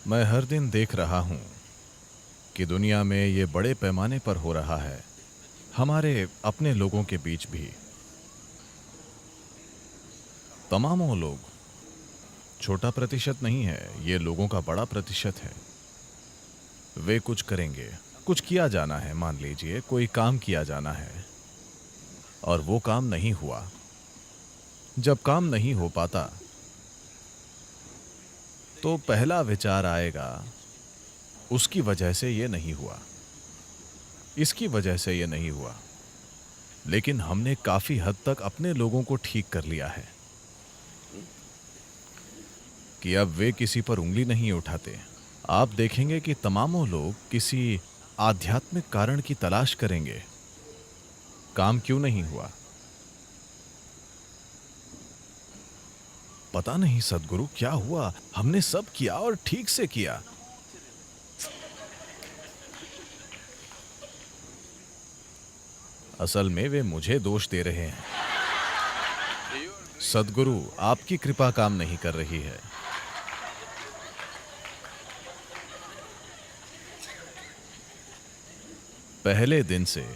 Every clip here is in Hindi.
मैं हर दिन देख रहा हूं कि दुनिया में ये बड़े पैमाने पर हो रहा है, हमारे अपने लोगों के बीच भी। तमामों लोग, छोटा प्रतिशत नहीं है, ये लोगों का बड़ा प्रतिशत है। वे कुछ करेंगे, कुछ किया जाना है, मान लीजिए कोई काम किया जाना है और वो काम नहीं हुआ। जब काम नहीं हो पाता तो पहला विचार आएगा, उसकी वजह से ये नहीं हुआ, इसकी वजह से ये नहीं हुआ। लेकिन हमने काफी हद तक अपने लोगों को ठीक कर लिया है कि अब वे किसी पर उंगली नहीं उठाते। आप देखेंगे कि तमामों लोग किसी आध्यात्मिक कारण की तलाश करेंगे, काम क्यों नहीं हुआ। पता नहीं सद्गुरु क्या हुआ, हमने सब किया और ठीक से किया। असल में वे मुझे दोष दे रहे हैं। सद्गुरु, आपकी कृपा काम नहीं कर रही है। पहले दिन से,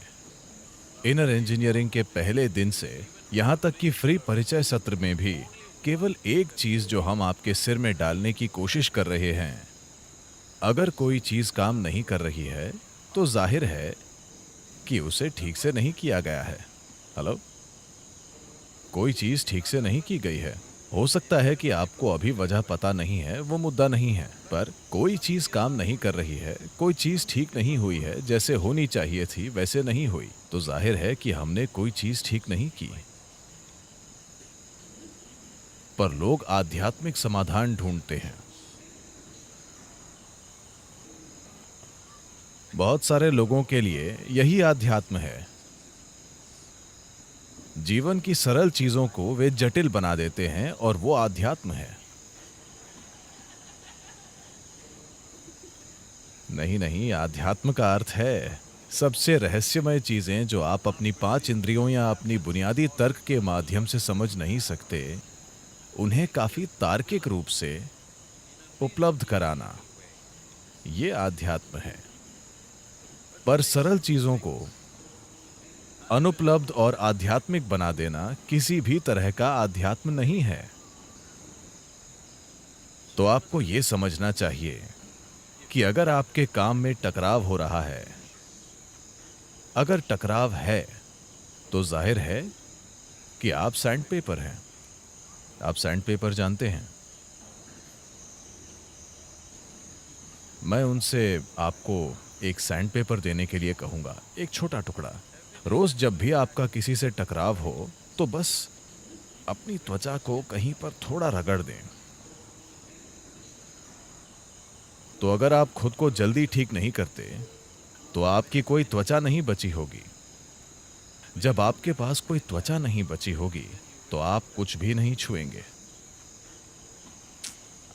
इनर इंजीनियरिंग के पहले दिन से यहां तक कि फ्री परिचय सत्र में भी केवल एक चीज जो हम आपके सिर में डालने की कोशिश कर रहे हैं, अगर कोई चीज काम नहीं कर रही है तो जाहिर है कि उसे ठीक से नहीं किया गया है। हेलो, कोई चीज ठीक से नहीं की गई है। हो सकता है कि आपको अभी वजह पता नहीं है, वो मुद्दा नहीं है, पर कोई चीज काम नहीं कर रही है, कोई चीज ठीक नहीं हुई है, जैसे होनी चाहिए थी वैसे नहीं हुई, तो जाहिर है कि हमने कोई चीज ठीक नहीं की। पर लोग आध्यात्मिक समाधान ढूंढते हैं। बहुत सारे लोगों के लिए यही आध्यात्म है। जीवन की सरल चीजों को वे जटिल बना देते हैं और वो आध्यात्म है। नहीं नहीं, आध्यात्म का अर्थ है सबसे रहस्यमय चीजें जो आप अपनी 5 इंद्रियों या अपनी बुनियादी तर्क के माध्यम से समझ नहीं सकते, उन्हें काफी तार्किक रूप से उपलब्ध कराना, ये आध्यात्म है। पर सरल चीजों को अनुपलब्ध और आध्यात्मिक बना देना किसी भी तरह का आध्यात्म नहीं है। तो आपको यह समझना चाहिए कि अगर आपके काम में टकराव हो रहा है, अगर टकराव है तो जाहिर है कि आप सैंड पेपर हैं। आप सैंड पेपर जानते हैं। मैं उनसे आपको एक सैंड पेपर देने के लिए कहूंगा, एक छोटा टुकड़ा। रोज जब भी आपका किसी से टकराव हो तो बस अपनी त्वचा को कहीं पर थोड़ा रगड़ दें। तो अगर आप खुद को जल्दी ठीक नहीं करते तो आपकी कोई त्वचा नहीं बची होगी। जब आपके पास कोई त्वचा नहीं बची होगी तो आप कुछ भी नहीं छुएंगे,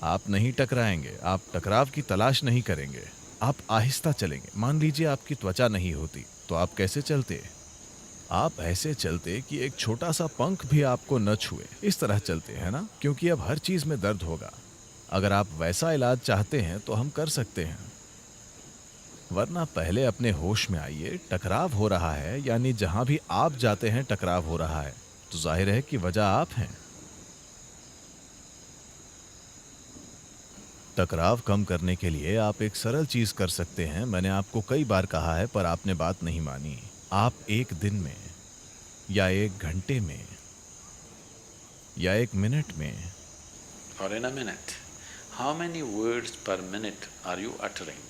आप नहीं टकराएंगे, आप टकराव की तलाश नहीं करेंगे, आप आहिस्ता चलेंगे। मान लीजिए आपकी त्वचा नहीं होती तो आप कैसे चलते? आप ऐसे चलते कि एक छोटा सा पंख भी आपको न छुए, इस तरह चलते हैं ना, क्योंकि अब हर चीज में दर्द होगा। अगर आप वैसा इलाज चाहते हैं तो हम कर सकते हैं, वरना पहले अपने होश में आइए। टकराव हो रहा है यानी जहां भी आप जाते हैं टकराव हो रहा है, तो जाहिर है कि वजह आप हैं। टकराव कम करने के लिए आप एक सरल चीज कर सकते हैं। मैंने आपको कई बार कहा है पर आपने बात नहीं मानी। आप एक दिन में या एक घंटे में या एक मिनट में, or in a minute, how many words per minute are you uttering?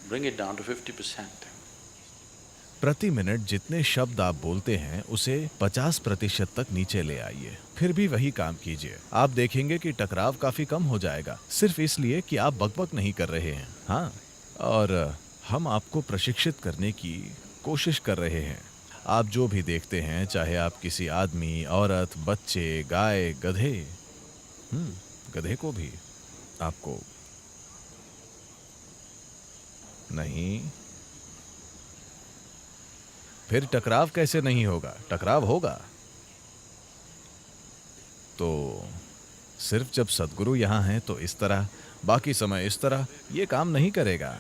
Bring it down to 50%. प्रति मिनट जितने शब्द आप बोलते हैं उसे 50% तक नीचे ले आइए। फिर भी वही काम कीजिए, आप देखेंगे कि टकराव काफी कम हो जाएगा, सिर्फ इसलिए कि आप बकबक नहीं कर रहे हैं। हाँ, और हम आपको प्रशिक्षित करने की कोशिश कर रहे हैं। आप जो भी देखते हैं, चाहे आप किसी आदमी, औरत, बच्चे, गाय, गधे, गधे को भी आपको नहीं। फिर टकराव कैसे नहीं होगा? टकराव होगा। तो सिर्फ जब सद्गुरु यहाँ हैं तो इस तरह, बाकी समय इस तरह, ये काम नहीं करेगा।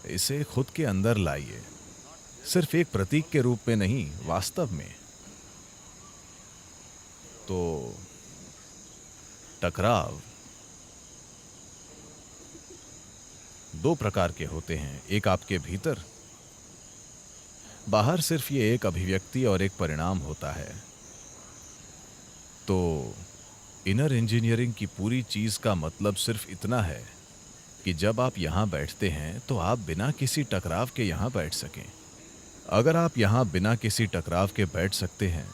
इसे खुद के अंदर लाइए, सिर्फ एक प्रतीक के रूप में नहीं, वास्तव में। तो टकराव दो प्रकार के होते हैं, एक आपके भीतर, बाहर सिर्फ ये एक अभिव्यक्ति और एक परिणाम होता है। तो इनर इंजीनियरिंग की पूरी चीज का मतलब सिर्फ इतना है कि जब आप यहां बैठते हैं तो आप बिना किसी टकराव के यहां बैठ सकें। अगर आप यहां बिना किसी टकराव के बैठ सकते हैं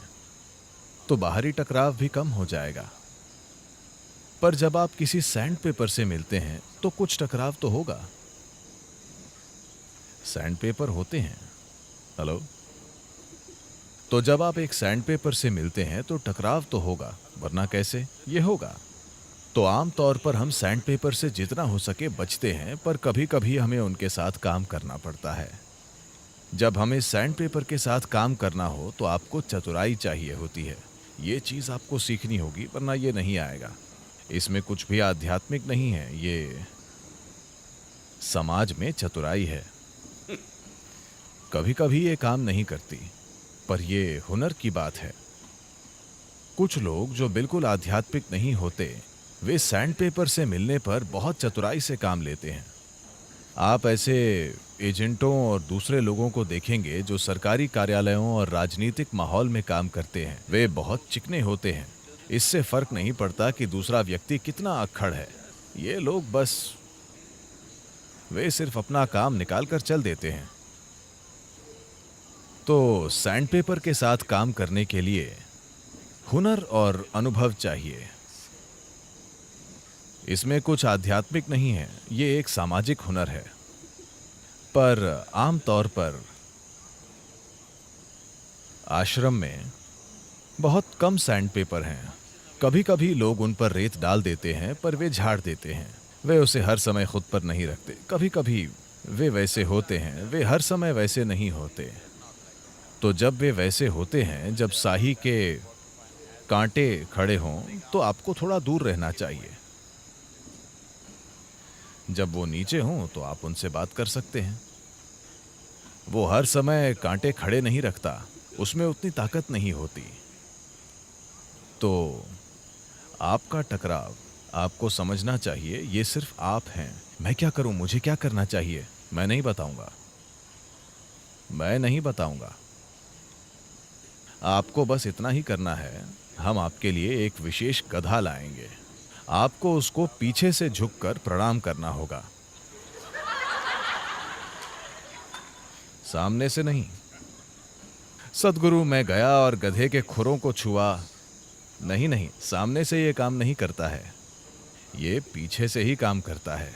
तो बाहरी टकराव भी कम हो जाएगा। पर जब आप किसी सैंड पेपर से मिलते हैं तो कुछ टकराव तो होगा। सैंड पेपर होते हैं, हेलो, तो जब आप एक सैंड पेपर से मिलते हैं तो टकराव तो होगा, वरना कैसे ये होगा। तो आम तौर पर हम सैंड पेपर से जितना हो सके बचते हैं, पर कभी कभी हमें उनके साथ काम करना पड़ता है। जब हमें सैंड पेपर के साथ काम करना हो तो आपको चतुराई चाहिए होती है। ये चीज आपको सीखनी होगी, वरना ये नहीं आएगा। इसमें कुछ भी आध्यात्मिक नहीं है, ये समाज में चतुराई है। कभी कभी ये काम नहीं करती, पर ये हुनर की बात है। कुछ लोग जो बिल्कुल आध्यात्मिक नहीं होते, वे सैंड पेपर से मिलने पर बहुत चतुराई से काम लेते हैं। आप ऐसे एजेंटों और दूसरे लोगों को देखेंगे जो सरकारी कार्यालयों और राजनीतिक माहौल में काम करते हैं। वे बहुत चिकने होते हैं। इससे फर्क नहीं पड़ता कि दूसरा व्यक्ति कितना अक्खड़ है। ये लोग बस, वे सिर्फ अपना काम निकाल कर चल देते हैं। तो सैंड पेपर के साथ काम करने के लिए हुनर और अनुभव चाहिए। इसमें कुछ आध्यात्मिक नहीं है, ये एक सामाजिक हुनर है। पर आम तौर पर आश्रम में बहुत कम सैंड पेपर हैं। कभी कभी लोग उन पर रेत डाल देते हैं, पर वे झाड़ देते हैं। वे उसे हर समय खुद पर नहीं रखते। कभी कभी वे वैसे होते हैं, वे हर समय वैसे नहीं होते। तो जब वे वैसे होते हैं, जब साही के कांटे खड़े हों, तो आपको थोड़ा दूर रहना चाहिए। जब वो नीचे हों तो आप उनसे बात कर सकते हैं। वो हर समय कांटे खड़े नहीं रखता, उसमें उतनी ताकत नहीं होती। तो आपका टकराव आपको समझना चाहिए, ये सिर्फ आप हैं। मैं क्या करूं, मुझे क्या करना चाहिए, मैं नहीं बताऊंगा। मैं नहीं बताऊंगा। आपको बस इतना ही करना है, हम आपके लिए एक विशेष गधा लाएंगे। आपको उसको पीछे से झुककर प्रणाम करना होगा, सामने से नहीं। सद्गुरु, मैं गया और गधे के खुरों को छुआ। नहीं नहीं, सामने से ये काम नहीं करता है, ये पीछे से ही काम करता है।